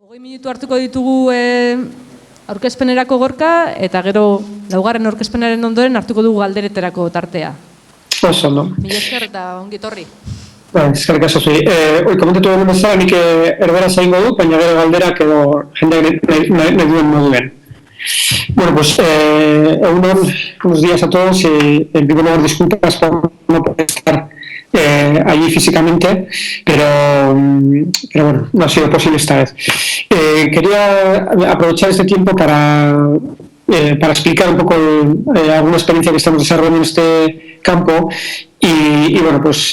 20 minutu hartuko ditugu aurkezpenerako gorka, eta gero laugarren aurkezpenaren ondoren hartuko dugu galdereterako tartea. Oso, no? Mila esker eta ongi etorri. Eskerrik asko zui. Komentatu duen bezala, nik erderaz egingo dut, baina gero galderak edo jendeak nahi duen moduen. Bueno, pues unos días a todos y en primer lugar disculpas por no poder estar allí físicamente, pero bueno, no ha sido posible esta vez. Quería aprovechar este tiempo para explicar un poco alguna experiencia que estamos desarrollando en este campo y bueno, pues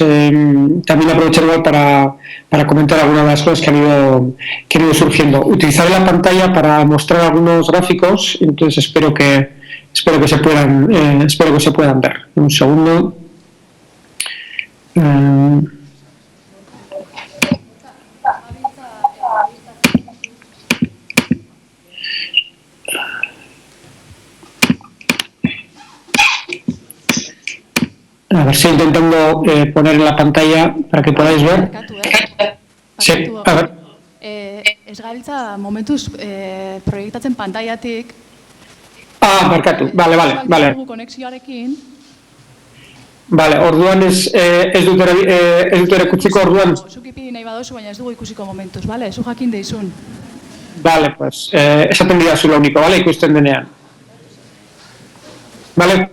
también aprovechar igual para comentar algunas de las cosas que han ido surgiendo. Utilizaré la pantalla para mostrar algunos gráficos, entonces espero que se puedan ver. Un segundo. A ver, estoy intentando poner en la pantalla para que podáis ver. Sí, a ver. Ez gabiltza momentuz proiektatzen pantailatik. Barkatu, vale. Konexioarekin. Vale, orduan ez dut erakutsiko orduan. Zuk ipini nahi badozu, baina ez dugu ikusiko momentuz, vale? Zu jakin deizun. Vale, pues esaten dira zu lo único, vale? Ikusten denean. Vale.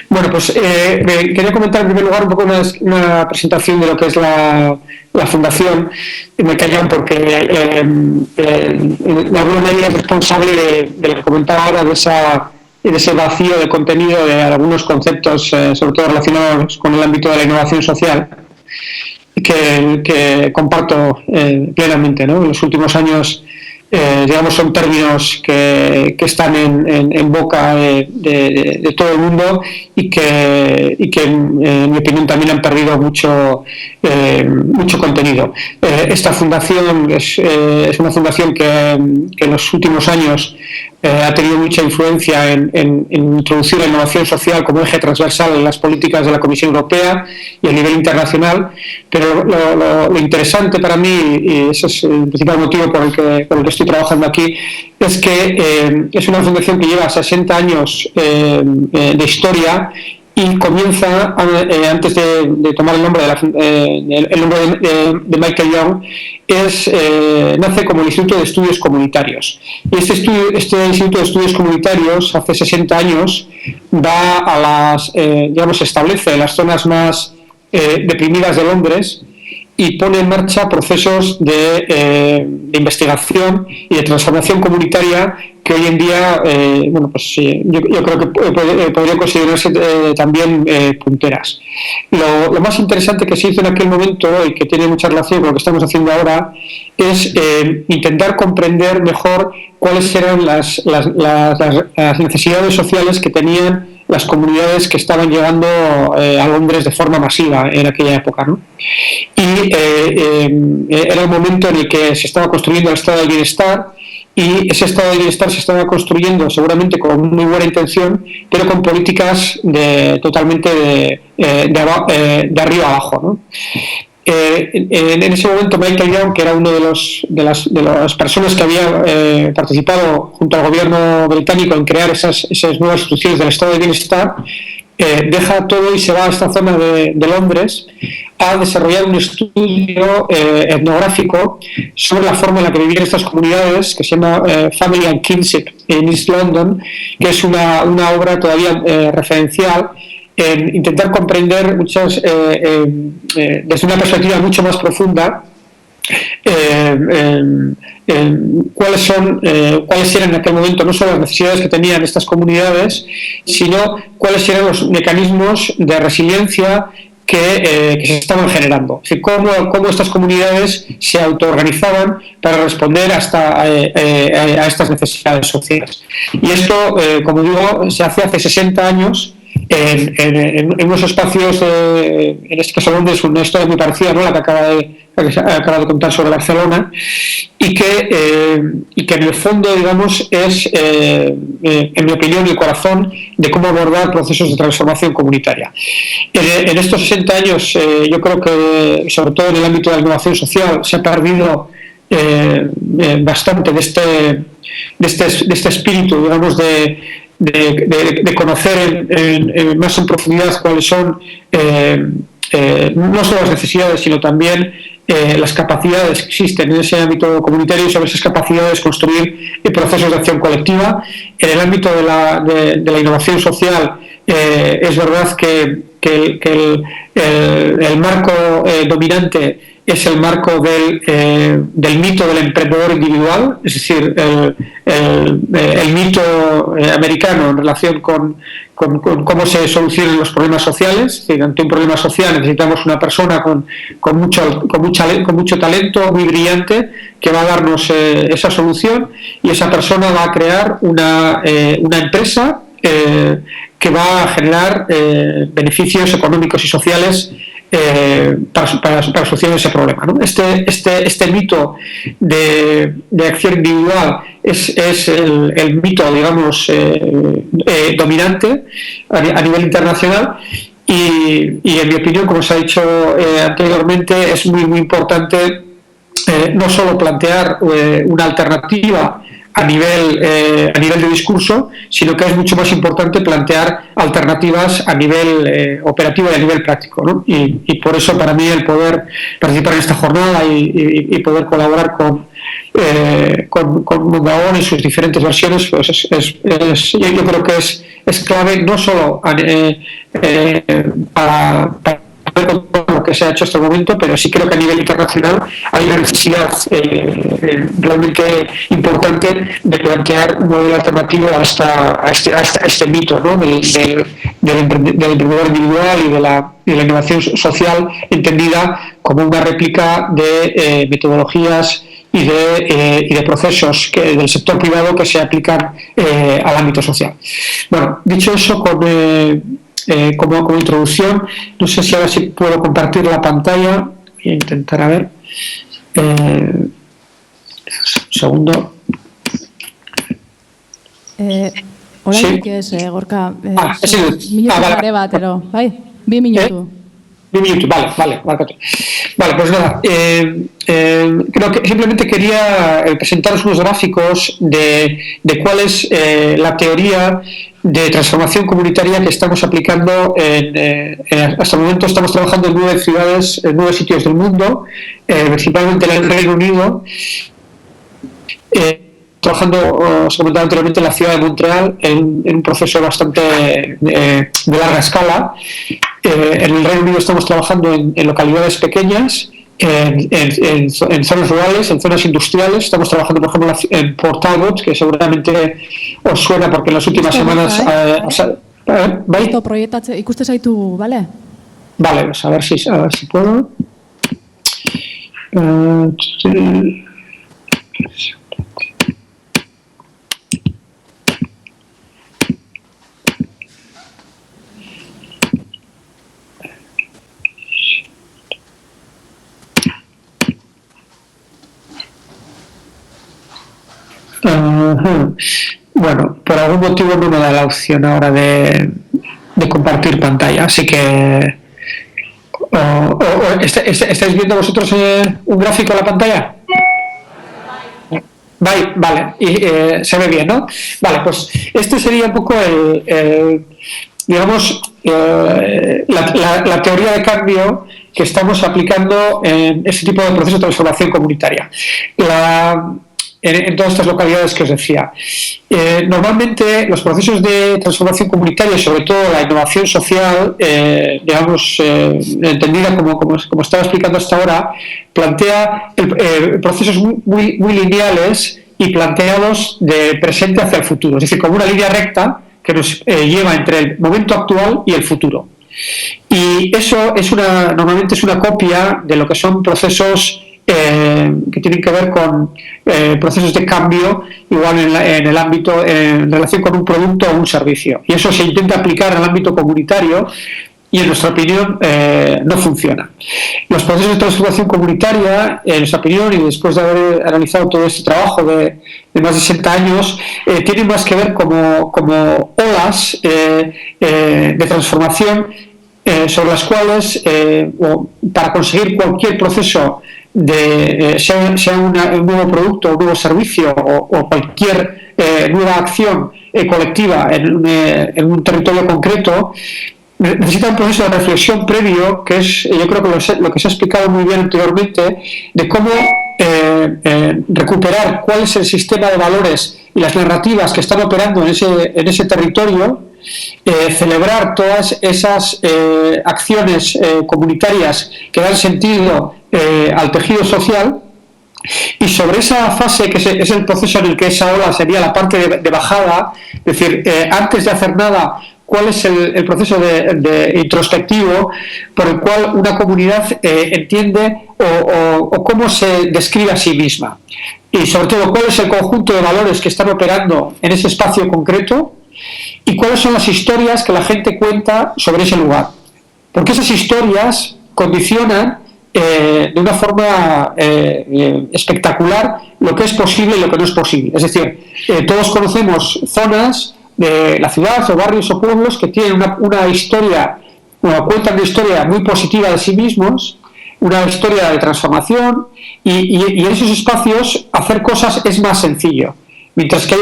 Bueno, pues quería comentar en primer lugar un poco una presentación de lo que es la fundación. Me callan porque de alguna manera es responsable de lo que comentaba ahora, de ese vacío de contenido de algunos conceptos, sobre todo relacionados con el ámbito de la innovación social, que comparto plenamente, ¿no? En los últimos años, digamos, son términos que están en boca de todo el mundo y que en mi opinión también han perdido mucho contenido. Esta fundación es una fundación que en los últimos años ha tenido mucha influencia en introducir la innovación social como eje transversal en las políticas de la Comisión Europea y a nivel internacional, pero lo interesante para mí, y ese es el principal motivo por el que estoy trabajando aquí, es que es una fundación que lleva 60 años de historia y comienza, antes de tomar el nombre de Michael Young, nace como el Instituto de Estudios Comunitarios. Y este Instituto de Estudios Comunitarios, hace 60 años, va establece las zonas más deprimidas de Londres y pone en marcha procesos de investigación y de transformación comunitaria que hoy en día, yo creo que podrían considerarse también punteras. Lo más interesante que se hizo en aquel momento y que tiene mucha relación con lo que estamos haciendo ahora es intentar comprender mejor cuáles eran las necesidades sociales que tenían las comunidades que estaban llegando a Londres de forma masiva en aquella época, ¿no? Y era el momento en el que se estaba construyendo el estado de bienestar, y ese estado de bienestar se estaba construyendo seguramente con muy buena intención, pero con políticas totalmente de arriba abajo, ¿no? En ese momento Michael Young, que era uno de las personas que había participado junto al gobierno británico en crear esas nuevas instituciones del estado de bienestar, deja todo y se va a esta zona de Londres a desarrollar un estudio etnográfico sobre la forma en la que vivían estas comunidades, que se llama Family and Kinship in East London, que es una obra todavía referencial en intentar comprender desde una perspectiva mucho más profunda cuáles eran en aquel momento no solo las necesidades que tenían estas comunidades, sino cuáles eran los mecanismos de resiliencia que se estaban generando. Es decir, cómo estas comunidades se autoorganizaban para responder a estas necesidades sociales. Y esto, como digo, se hace 60 años en unos espacios, en este caso Londres, una historia muy parecida, ¿no?, la que acaba de contar sobre Barcelona, y que en el fondo, digamos, es, en mi opinión, el corazón de cómo abordar procesos de transformación comunitaria. En estos 60 años, yo creo que, sobre todo en el ámbito de la innovación social, se ha perdido bastante de este espíritu, digamos, de conocer más en profundidad cuáles son no solo las necesidades, sino también las capacidades que existen en ese ámbito comunitario y sobre esas capacidades construir procesos de acción colectiva. En el ámbito de la innovación social, es verdad que el marco dominante es el marco del mito del emprendedor individual, es decir, el mito americano en relación con cómo se solucionan los problemas sociales. Es decir, ante un problema social necesitamos una persona con mucho talento, muy brillante, que va a darnos esa solución, y esa persona va a crear una empresa que va a generar beneficios económicos y sociales para solucionar ese problema, ¿no? Este mito de acción individual es el mito, digamos, dominante a nivel internacional, y en mi opinión, como se ha dicho anteriormente, es muy, muy importante no solo plantear una alternativa a nivel de discurso, sino que es mucho más importante plantear alternativas a nivel operativo y a nivel práctico, ¿no? Y por eso, para mí, el poder participar en esta jornada y poder colaborar con Mondragón en sus diferentes versiones, pues yo creo que es clave, no solo para lo que se ha hecho hasta el momento, pero sí creo que a nivel internacional hay una necesidad realmente importante de plantear un modelo alternativo a este mito, ¿no? del emprendedor individual y de la innovación social, entendida como una réplica de metodologías y de procesos del sector privado que se aplican al ámbito social. Bueno, dicho eso, como introducción, no sé si ahora sí puedo compartir la pantalla. Voy a intentar, a ver. Un segundo. Oraindik ez, Gorka. Vale. Batero, bai? 2 minutu. 2 minutos, vale, marcate. Vale, pues nada, creo que simplemente quería presentaros unos gráficos de cuál es la teoría de transformación comunitaria que estamos aplicando hasta el momento. Estamos trabajando en 9 ciudades, en 9 sitios del mundo, principalmente en el Reino Unido, trabajando, os comentaba anteriormente, en la ciudad de Montreal, en un proceso bastante de larga escala. En el Reino Unido estamos trabajando en localidades pequeñas, en zonas rurales, en zonas industriales. Estamos trabajando, por ejemplo, en Port Talbot, que seguramente os suena porque en las últimas semanas... ¿Bai? Proiektatze, ikuste zaitu, bale? Vale, pues a ver si puedo. Bueno, por algún motivo no me da la opción ahora de compartir pantalla, así que ¿estáis viendo vosotros un gráfico en la pantalla? Vale, y se ve bien, ¿no? Vale, pues este sería un poco digamos, la teoría de cambio que estamos aplicando en ese tipo de proceso de transformación comunitaria. En todas estas localidades que os decía. Normalmente los procesos de transformación comunitaria, sobre todo la innovación social, digamos, entendida como estaba explicando hasta ahora, plantea procesos muy lineales y planteados de presente hacia el futuro, es decir, como una línea recta que nos lleva entre el momento actual y el futuro. Y eso normalmente es una copia de lo que son procesos que tienen que ver con procesos de cambio, igual en el ámbito, en relación con un producto o un servicio. Y eso se intenta aplicar al ámbito comunitario y, en nuestra opinión, no funciona. Los procesos de transformación comunitaria, en nuestra opinión, y después de haber analizado todo este trabajo de más de 60 años, tienen más que ver como olas de transformación sobre las cuales, para conseguir cualquier proceso sea un nuevo producto, un nuevo servicio o cualquier nueva acción colectiva en un territorio concreto, necesita un proceso de reflexión previo, que es, yo creo que lo que se ha explicado muy bien anteriormente, de cómo recuperar cuál es el sistema de valores y las narrativas que están operando en ese territorio, celebrar todas esas acciones comunitarias que dan sentido al tejido social. Y sobre esa fase, que es el proceso en el que esa ola sería la parte de bajada, es decir, antes de hacer nada, cuál es el proceso de introspectivo por el cual una comunidad entiende o cómo se describe a sí misma. Y sobre todo, cuál es el conjunto de valores que están operando en ese espacio concreto y cuáles son las historias que la gente cuenta sobre ese lugar. Porque esas historias condicionan de una forma espectacular lo que es posible y lo que no es posible. Es decir, todos conocemos zonas de la ciudad o barrios o pueblos que tienen una historia, cuentan una historia muy positiva de sí mismos, una historia de transformación, y en esos espacios hacer cosas es más sencillo. Mientras que hay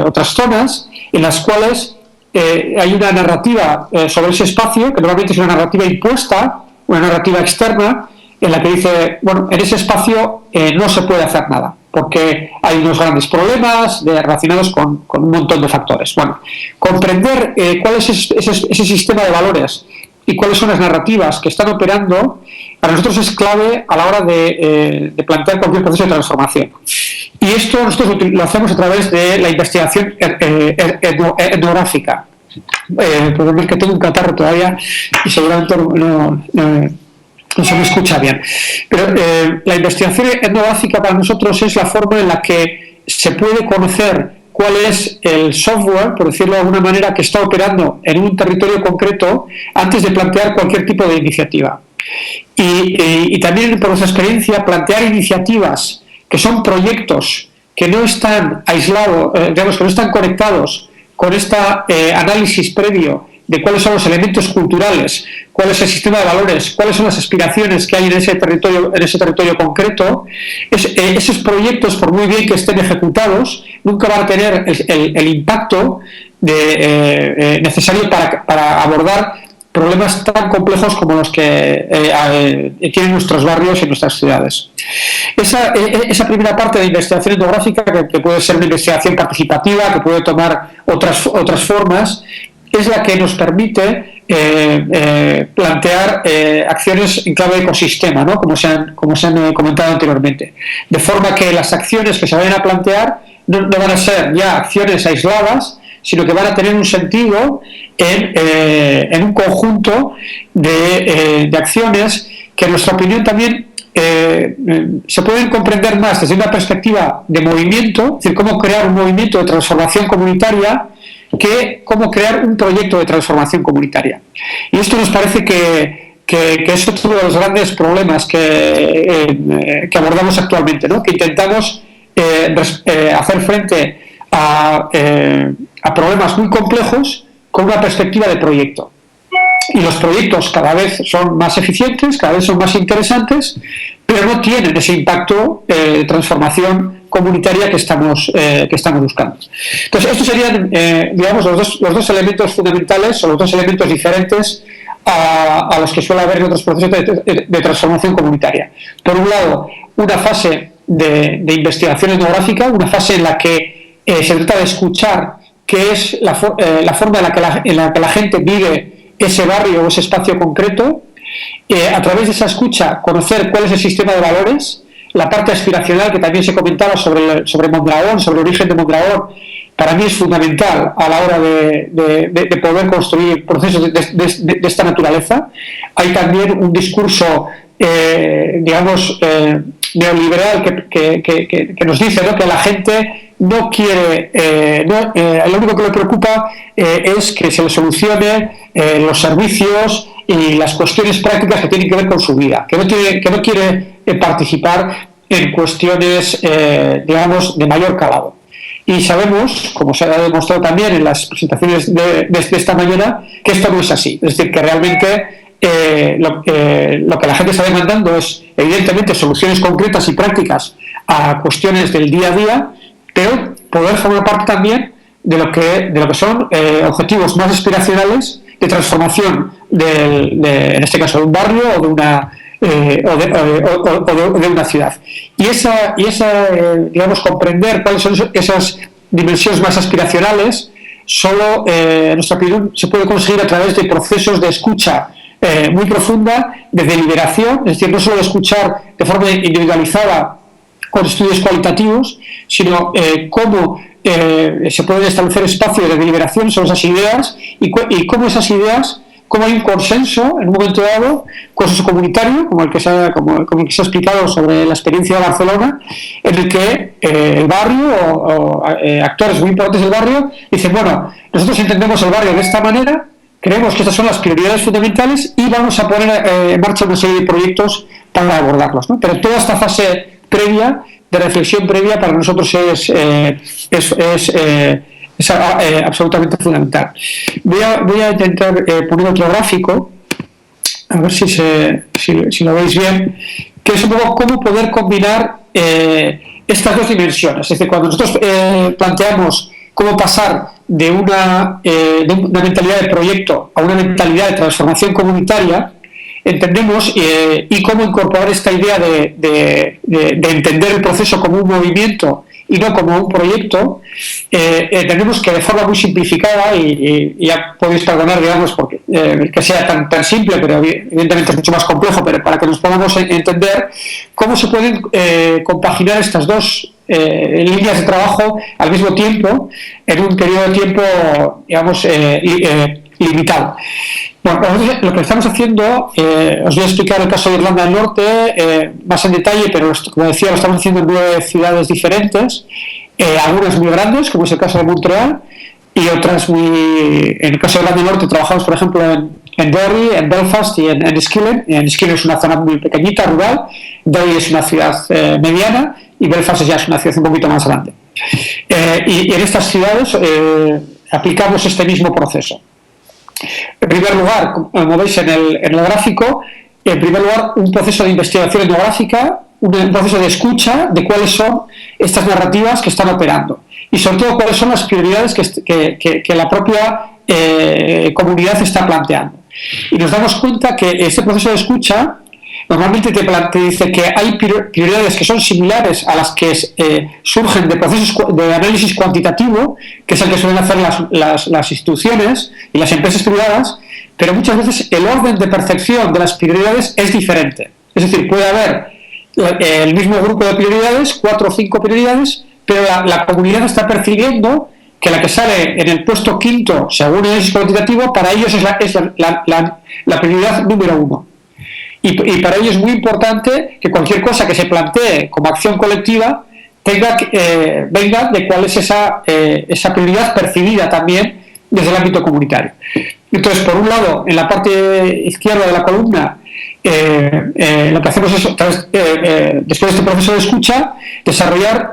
otras zonas en las cuales hay una narrativa sobre ese espacio, que normalmente es una narrativa impuesta, una narrativa externa, en la que dice, bueno, en ese espacio no se puede hacer nada, porque hay unos grandes problemas relacionados con un montón de factores. Bueno, comprender cuál es ese sistema de valores y cuáles son las narrativas que están operando, para nosotros es clave a la hora de plantear cualquier proceso de transformación. Y esto nosotros lo hacemos a través de la investigación etnográfica. El problema es que tengo un catarro todavía y seguramente no se me escucha bien. Pero la investigación etnográfica para nosotros es la forma en la que se puede conocer cuál es el software, por decirlo de alguna manera, que está operando en un territorio concreto antes de plantear cualquier tipo de iniciativa. Y también por nuestra experiencia, plantear iniciativas que son proyectos que no están aislados, digamos que no están conectados con este análisis previo de cuáles son los elementos culturales, cuál es el sistema de valores, cuáles son las aspiraciones que hay en ese territorio concreto, esos proyectos, por muy bien que estén ejecutados, nunca van a tener el impacto necesario para abordar problemas tan complejos como los que tienen nuestros barrios y nuestras ciudades. Esa primera parte de investigación etnográfica, que puede ser una investigación participativa, que puede tomar otras formas, es la que nos permite plantear acciones en clave de ecosistema, ¿no? como se han comentado anteriormente. De forma que las acciones que se vayan a plantear no van a ser ya acciones aisladas, sino que van a tener un sentido en un conjunto de acciones que en nuestra opinión también se pueden comprender más desde una perspectiva de movimiento, es decir, cómo crear un movimiento de transformación comunitaria, que cómo crear un proyecto de transformación comunitaria. Y esto nos parece que es otro de los grandes problemas que abordamos actualmente, ¿no? Que intentamos hacer frente a problemas muy complejos con una perspectiva de proyecto. Y los proyectos cada vez son más eficientes, cada vez son más interesantes, pero no tienen ese impacto de transformación comunitaria que estamos buscando. Entonces, estos serían, digamos, los dos elementos fundamentales o los dos elementos diferentes a los que suele haber en otros procesos de transformación comunitaria. Por un lado, una fase de investigación etnográfica, una fase en la que se trata de escuchar qué es la forma en la que la gente vive ese barrio o ese espacio concreto, a través de esa escucha conocer cuál es el sistema de valores, la parte aspiracional que también se comentaba sobre Mondragón, sobre el origen de Mondragón, para mí es fundamental a la hora de poder construir procesos de esta naturaleza. Hay también un discurso, digamos, neoliberal que nos dice, ¿no?, que la gente no quiere, lo único que le preocupa es que se le solucione los servicios y las cuestiones prácticas que tienen que ver con su vida, que no quiere participar en cuestiones, digamos, de mayor calado. Y sabemos, como se ha demostrado también en las presentaciones de esta mañana, que esto no es así. Es decir, que realmente lo que la gente está demandando es, evidentemente, soluciones concretas y prácticas a cuestiones del día a día, pero poder formar parte también de lo que son objetivos más aspiracionales de transformación en este caso de un barrio o de una ciudad. Y digamos, comprender cuáles son esas dimensiones más aspiracionales solo, en nuestra opinión, se puede conseguir a través de procesos de escucha muy profunda, de deliberación, es decir, no solo de escuchar de forma individualizada con estudios cualitativos, sino cómo se pueden establecer espacios de deliberación sobre esas ideas y cómo esas ideas, cómo hay un consenso en un momento dado, consenso comunitario, como el que se ha explicado sobre la experiencia de Barcelona, en el que el barrio o actores muy importantes del barrio dicen, bueno, nosotros entendemos el barrio de esta manera, creemos que estas son las prioridades fundamentales y vamos a poner en marcha una serie de proyectos para abordarlos, ¿no? Pero toda esta fase previa, de reflexión previa, para nosotros es absolutamente fundamental. Voy a intentar poner otro gráfico, a ver si lo veis bien, que es un poco cómo poder combinar estas dos dimensiones. Es decir, cuando nosotros planteamos cómo pasar de una mentalidad de proyecto a una mentalidad de transformación comunitaria, entendemos y cómo incorporar esta idea de entender el proceso como un movimiento y no como un proyecto, entendemos que de forma muy simplificada, y ya podéis perdonar, digamos, porque que sea tan simple, pero evidentemente es mucho más complejo, pero para que nos podamos entender cómo se pueden compaginar estas dos líneas de trabajo al mismo tiempo, en un periodo de tiempo, digamos, limitado. Bueno, lo que estamos haciendo, os voy a explicar el caso de Irlanda del Norte más en detalle, pero como decía, lo estamos haciendo en 9 ciudades diferentes, algunas muy grandes, como es el caso de Montreal, y otras en el caso de Irlanda del Norte trabajamos, por ejemplo, en Derry, en Belfast y en Enniskillen. Enniskillen es una zona muy pequeñita, rural, Derry es una ciudad mediana y Belfast ya es una ciudad un poquito más grande. Y en estas ciudades aplicamos este mismo proceso. En primer lugar, como veis en el gráfico, en primer lugar un proceso de investigación etnográfica, un proceso de escucha de cuáles son estas narrativas que están operando y sobre todo cuáles son las prioridades que la propia comunidad está planteando. Y nos damos cuenta que este proceso de escucha normalmente te dice que hay prioridades que son similares a las que surgen de procesos de análisis cuantitativo, que es el que suelen hacer las instituciones y las empresas privadas, pero muchas veces el orden de percepción de las prioridades es diferente. Es decir, puede haber el mismo grupo de prioridades, 4 o 5 prioridades, pero la comunidad está percibiendo que la que sale en el puesto quinto, según el análisis cuantitativo, para ellos es la prioridad número 1. Y para ello es muy importante que cualquier cosa que se plantee como acción colectiva venga de cuál es esa prioridad percibida también desde el ámbito comunitario. Entonces, por un lado, en la parte izquierda de la columna, lo que hacemos es, después de este proceso de escucha, desarrollar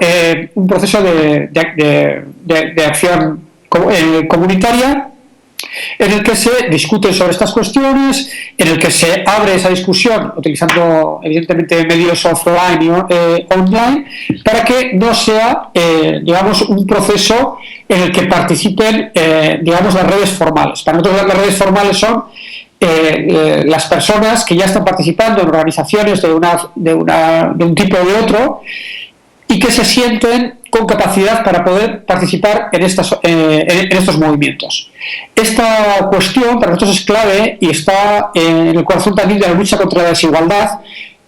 un proceso de acción comunitaria, en el que se discute sobre estas cuestiones, en el que se abre esa discusión utilizando evidentemente medios offline y online, para que no sea digamos un proceso en el que participen digamos las redes formales. Para nosotros las redes formales son las personas que ya están participando en organizaciones de un tipo o de otro y que se sienten con capacidad para poder participar en estos movimientos. Esta cuestión para nosotros es clave y está en el corazón también de la lucha contra la desigualdad,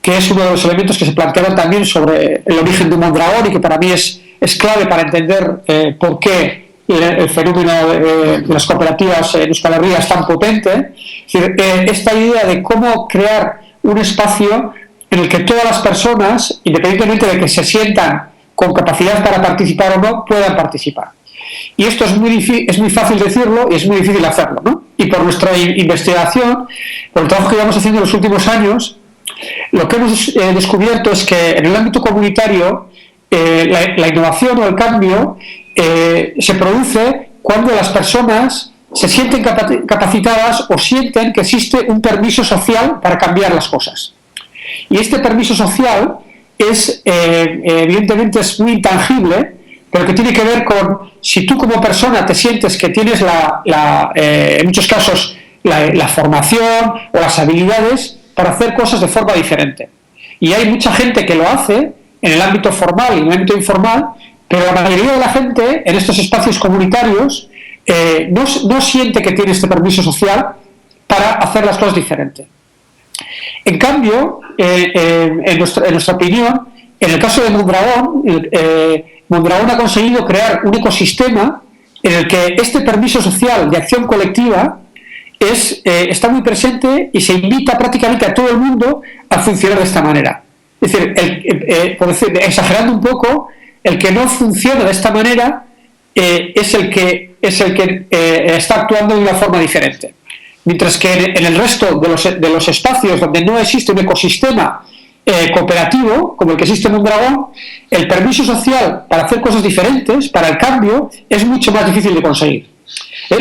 que es uno de los elementos que se plantearon también sobre el origen de Mondragón y que para mí es clave para entender por qué el fenómeno de las cooperativas en Euskal Herria es tan potente. Es decir, esta idea de cómo crear un espacio en el que todas las personas, independientemente de que se sientan con capacidad para participar o no, puedan participar. Y esto es muy fácil decirlo y es muy difícil hacerlo, ¿no? Y por nuestra investigación, por el trabajo que llevamos haciendo en los últimos años, lo que hemos descubierto es que en el ámbito comunitario la innovación o el cambio se produce cuando las personas se sienten capacitadas o sienten que existe un permiso social para cambiar las cosas. Y este permiso social es, evidentemente, es muy intangible, pero que tiene que ver con si tú como persona te sientes que tienes en muchos casos la formación o las habilidades para hacer cosas de forma diferente. Y hay mucha gente que lo hace en el ámbito formal y en el ámbito informal, pero la mayoría de la gente en estos espacios comunitarios no siente que tiene este permiso social para hacer las cosas diferentes. En cambio, en nuestra opinión, en el caso de Mondragón, Mondragón ha conseguido crear un ecosistema en el que este permiso social de acción colectiva está muy presente y se invita prácticamente a todo el mundo a funcionar de esta manera. Es decir, exagerando un poco, el que no funciona de esta manera es el que está actuando de una forma diferente. Mientras que en el resto de los espacios donde no existe un ecosistema cooperativo, como el que existe en Mondragón, el permiso social para hacer cosas diferentes, para el cambio, es mucho más difícil de conseguir.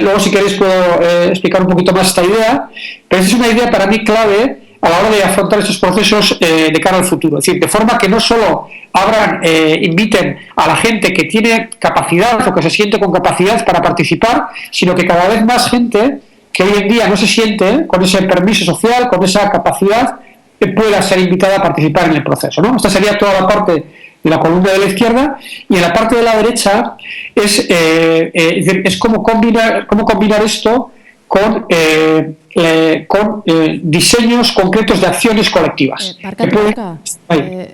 Luego, si queréis, puedo explicar un poquito más esta idea, pero esta es una idea para mí clave a la hora de afrontar estos procesos de cara al futuro. Es decir, de forma que no solo inviten a la gente que tiene capacidad o que se siente con capacidad para participar, sino que cada vez más gente que hoy en día no se siente con ese permiso social, con esa capacidad, pueda ser invitada a participar en el proceso, ¿no? Esta sería toda la parte de la columna de la izquierda, y en la parte de la derecha es cómo combinar esto con diseños concretos de acciones colectivas. Barkatu,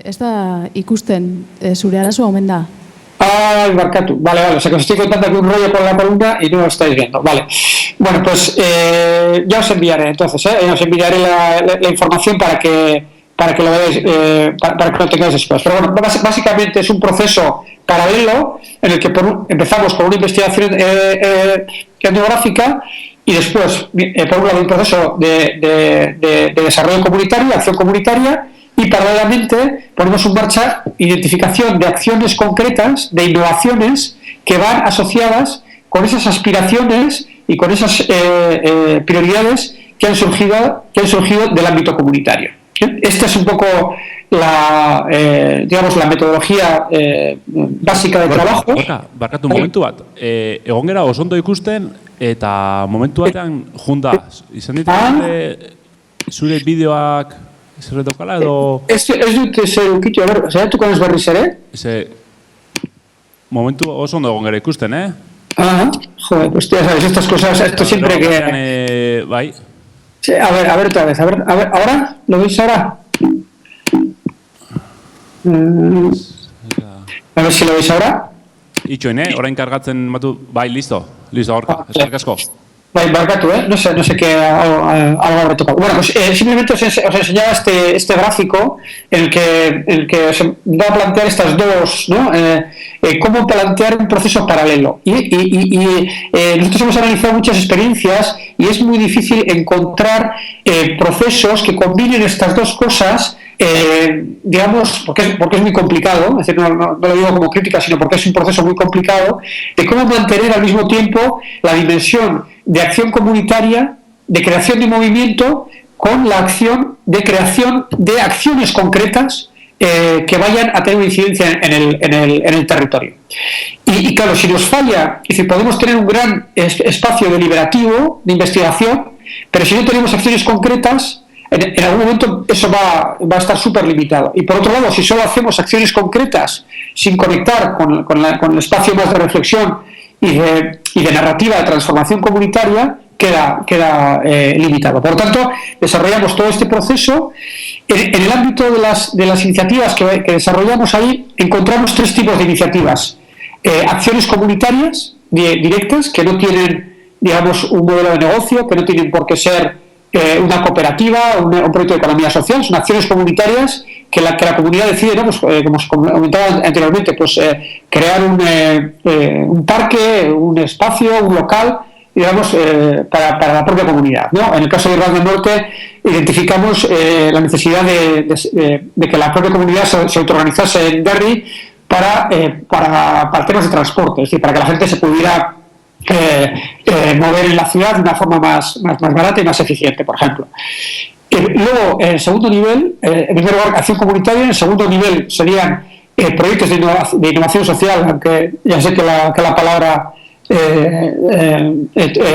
ez da ikusten, zure arazoa omen da. Ay, Barkatu, vale, o sea que os estoy contando aquí un rollo con la columna y no lo estáis viendo, vale. Bueno, pues ya os enviaré entonces, os enviaré la información para que lo veáis, para que lo tengáis después. Pero bueno, básicamente es un proceso paralelo en el que empezamos con una investigación etnográfica y después, por un lado, un proceso de desarrollo comunitario, acción comunitaria, y paralelamente ponemos en marcha identificación de acciones concretas, de innovaciones que van asociadas con esas aspiraciones y con esas prioridades que han surgido del ámbito comunitario. Esta es un poco la metodología básica de trabajo. Barkatu momentu bat. Egon gera oso ondo ikusten eta momentu batean junta izan dituzte zure bideoak zer tokala edo Ez dut zer ukitu, saiatuko naiz berriz ere? Momentu oso ondo egon gera ikusten, Joder, pues ya sabes, estas cosas, esto siempre que... Bai. Sí, a ver otra vez, a ver, ¿ahora? ¿Lo veis ahora? A ver si lo veis ahora. Itxoin, orain kargatzen batu, bai, listo, gorka, eskerrik asko. Bai, Barkatu, no sé qué algo habré tocado. Bueno, pues simplemente os enseñaba este gráfico en el que os voy a plantear estas dos, ¿no? Cómo plantear un proceso paralelo. Y nosotros hemos analizado muchas experiencias y es muy difícil encontrar procesos que combinen estas dos cosas, digamos, porque es muy complicado, es decir, no lo digo como crítica, sino porque es un proceso muy complicado, de cómo mantener al mismo tiempo la dimensión de acción comunitaria, de creación de movimiento, con la acción de creación de acciones concretas que vayan a tener una incidencia en el territorio. Y claro, si nos falla, es decir, podemos tener un gran espacio deliberativo de investigación, pero si no tenemos acciones concretas, en algún momento eso va a estar súper limitado. Y por otro lado, si solo hacemos acciones concretas sin conectar con el espacio más de reflexión y de narrativa de transformación comunitaria, queda limitado. Por lo tanto, desarrollamos todo este proceso. En el ámbito de las iniciativas que desarrollamos ahí, encontramos tres tipos de iniciativas. Acciones comunitarias directas, que no tienen, digamos, un modelo de negocio, que no tienen por qué ser una cooperativa o un proyecto de economía social. Son acciones comunitarias que la comunidad decide, ¿no? Pues, como os comentaba anteriormente, pues crear un parque, un espacio, un local, digamos, para la propia comunidad, ¿no? En el caso de Irlanda del Norte identificamos la necesidad de que la propia comunidad se autoorganizase en Derry para temas de transporte, es decir, para que la gente se pudiera mover en la ciudad de una forma más barata y más eficiente, por ejemplo. Luego, en el segundo nivel, en primer lugar, acción comunitaria. En el segundo nivel serían proyectos de innovación social, aunque ya sé que la palabra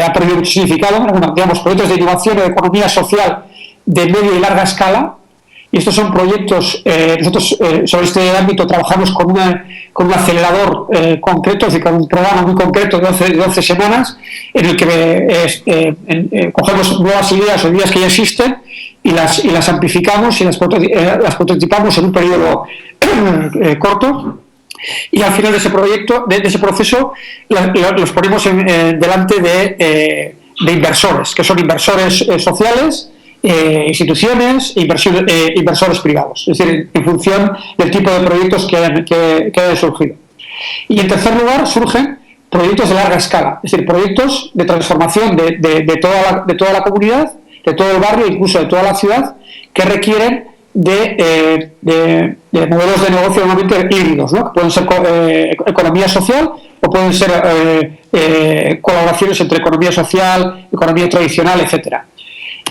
ha perdido mucho significado. Bueno, digamos, proyectos de innovación o de economía social de media y larga escala. Y estos son proyectos, nosotros sobre este ámbito trabajamos con un acelerador concreto, es decir, con un programa muy concreto de 12 semanas, en el que cogemos nuevas ideas o ideas que ya existen y las amplificamos y las prototipamos en un periodo corto. Y al final de ese proyecto, de ese proceso, los ponemos delante de inversores, que son inversores sociales, instituciones e inversores privados, es decir, en función del tipo de proyectos que hayan surgido. Y en tercer lugar surgen proyectos de larga escala, es decir, proyectos de transformación de toda la comunidad, de todo el barrio, incluso de toda la ciudad, que requieren de modelos de negocio normalmente híbridos, ¿no? Que pueden ser economía social o pueden ser colaboraciones entre economía social, economía tradicional, etcétera.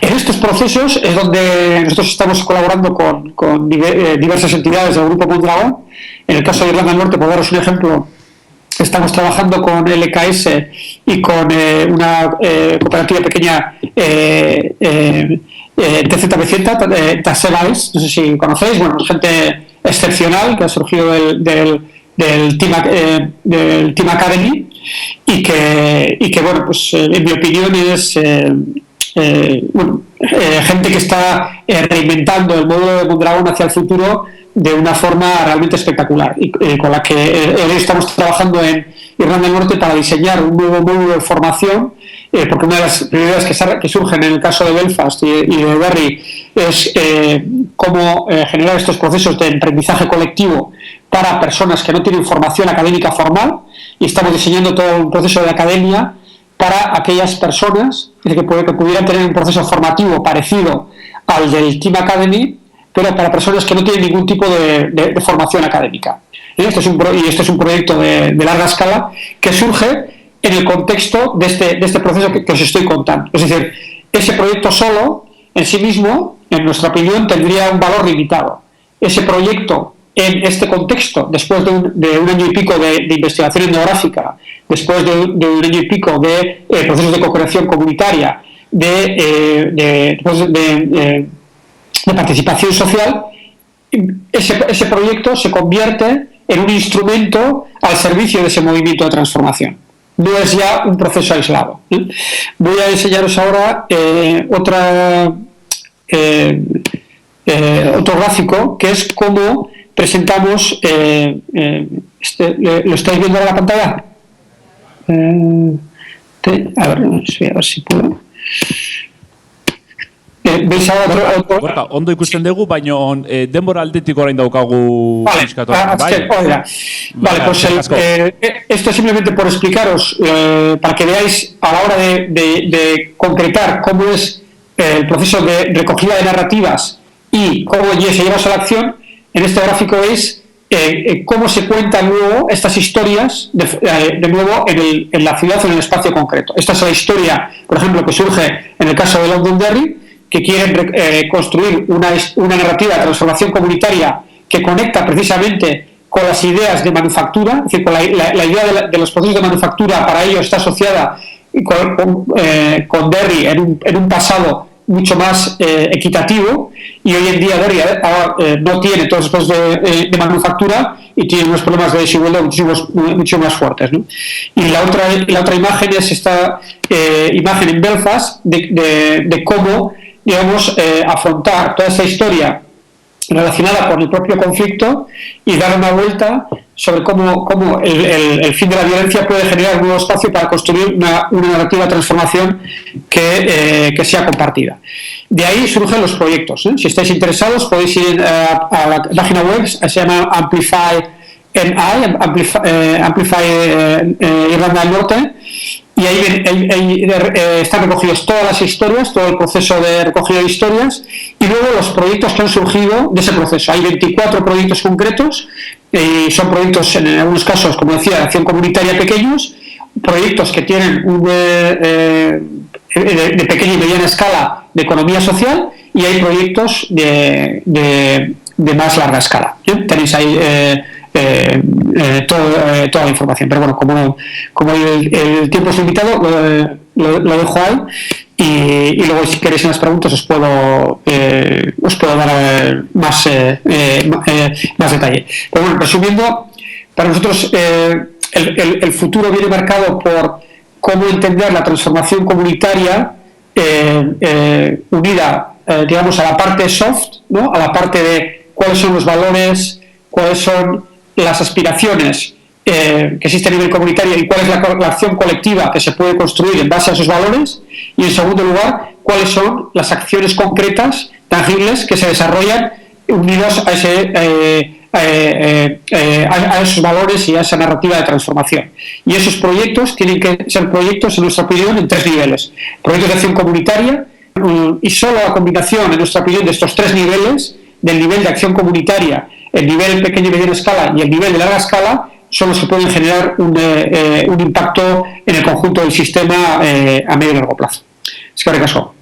En estos procesos es donde nosotros estamos colaborando con diversas entidades del Grupo Mondragón. En el caso de Irlanda del Norte, por daros un ejemplo, estamos trabajando con LKS y con una cooperativa pequeña TZB, Tasselais, no sé si conocéis, bueno, gente excepcional que ha surgido del Team Academy y que bueno, pues en mi opinión es gente que está reinventando el modelo de Mondragón hacia el futuro de una forma realmente espectacular y con la que hoy estamos trabajando en Irlanda del Norte para diseñar un nuevo módulo de formación, porque una de las prioridades que surgen en el caso de Belfast y de Derry es cómo generar estos procesos de aprendizaje colectivo para personas que no tienen formación académica formal, y estamos diseñando todo un proceso de academia para aquellas personas que pudieran tener un proceso formativo parecido al del Team Academy, pero para personas que no tienen ningún tipo de formación académica. Y este es un proyecto de larga escala que surge en el contexto de este proceso que os estoy contando. Es decir, ese proyecto solo, en sí mismo, en nuestra opinión, tendría un valor limitado. Ese proyecto, en este contexto, después de un año y pico de investigación etnográfica, después de un año y pico de procesos de co-creación comunitaria, de participación social, ese proyecto se convierte en un instrumento al servicio de ese movimiento de transformación. No es ya un proceso aislado. Voy a enseñaros ahora otro gráfico, que es cómo presentamos, ¿lo estáis viendo en la pantalla? A ver si puedo. ¿Veis ahora ondo ikusten dugu, baina denbora aldetik orain daukagu fiskatu. Vale, pues esto es simplemente por explicaros, para que veáis a la hora de concretar cómo es el proceso de recogida de narrativas y cómo se lleva a la acción. En este gráfico veis cómo se cuentan luego estas historias de nuevo en la ciudad o en el espacio concreto. Esta es la historia, por ejemplo, que surge en el caso de Londonderry, que quieren construir una narrativa de transformación comunitaria que conecta precisamente con las ideas de manufactura, es decir, con la idea de los procesos de manufactura. Para ello está asociada con Derry en un pasado mucho más equitativo, y hoy en día Derry no tiene todos los procesos de manufactura y tiene unos problemas de desigualdad mucho más fuertes, ¿no? Y la otra imagen es esta imagen en Belfast de cómo, digamos, afrontar toda esta historia relacionada con el propio conflicto y dar una vuelta sobre cómo el fin de la violencia puede generar un nuevo espacio para construir una narrativa de transformación que sea compartida. De ahí surgen los proyectos, ¿eh? Si estáis interesados podéis ir a la página web, se llama Amplify Irlanda del Norte, y ahí están recogidos todas las historias, todo el proceso de recogida de historias, y luego los proyectos que han surgido de ese proceso. Hay 24 proyectos concretos, y son proyectos en algunos casos, como decía, de acción comunitaria pequeños, proyectos que tienen de pequeña y mediana escala de economía social y hay proyectos de más larga escala. Tenéis ahí toda la información. Pero bueno, como el tiempo es limitado, lo dejo ahí y luego si queréis unas preguntas os puedo dar más detalle. Pero bueno, resumiendo, para nosotros el futuro viene marcado por cómo entender la transformación comunitaria unida, digamos, a la parte soft, ¿no? A la parte de cuáles son los valores, cuáles son las aspiraciones que existen a nivel comunitario y cuál es la acción colectiva que se puede construir en base a esos valores, y en segundo lugar, cuáles son las acciones concretas, tangibles, que se desarrollan unidos a esos valores y a esa narrativa de transformación. Y esos proyectos tienen que ser proyectos, en nuestra opinión, en 3 niveles. Proyectos de acción comunitaria, y solo la combinación, en nuestra opinión, de estos 3 niveles, del nivel de acción comunitaria, el nivel pequeña y mediana escala y el nivel de larga escala, son los que pueden generar un impacto en el conjunto del sistema a medio y largo plazo. Eskerrik asko.